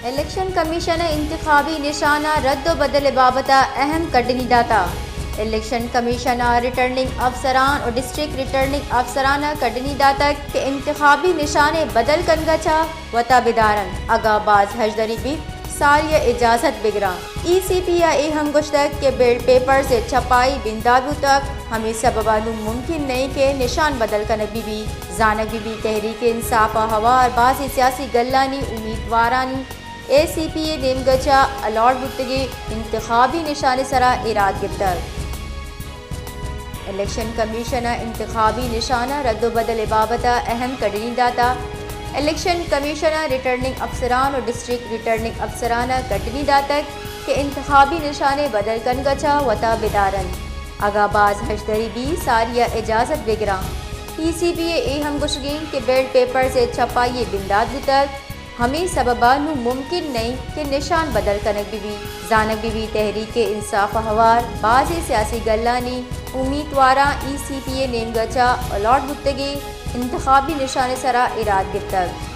election commission انتخابی نشانہ رد و بدل بابت اہم کڈنی داتا الیکشن کمیشن ریٹرننگ افسران اور ڈسٹرکٹ ریٹرننگ افسران کڈنی داتا کہ انتخابی نشانے بدل کن گچا وطا بدارن اگا باز ہجدری بھی سالیہ اجازت بگران ای سی پی اے ہم گشتک کے بیلٹ پیپر سے چھپائی بندابو تک ہمیں سببانو ممکن نہیں کہ نشان بدل کنک بھی زانک بھی تحریک انصاف ہوار بعض سیاسی گلانی امیدوارانی اے سی پی اے نیم گچا الاٹ بتگی انتخابی نشان سرا اراد گفتر الیکشن کمیشن انتخابی نشانہ رد و بدل بابت اہم کڈنی داتا الیکشن کمیشن ریٹرننگ افسران اور ڈسٹرکٹ ریٹرننگ افسران کڈنی داتک کہ انتخابی نشانے بدل کن گچا وطا بدارن اگا باز ہجدری بھی سالیہ اجازت بگران ای سی پی اے ہم گشگین کے بیلٹ پیپر سے چھپائی بنداد تک ہمیں سببانو ممکن نہیں کہ نشان بدل کنک بھی زانک بھی تحریک انصاف ہوار بعض سیاسی گلانی امیدوارا ای سی پی اے نیم گچا الاٹ بتگی انتخابی نشان سرا اراد گفتگ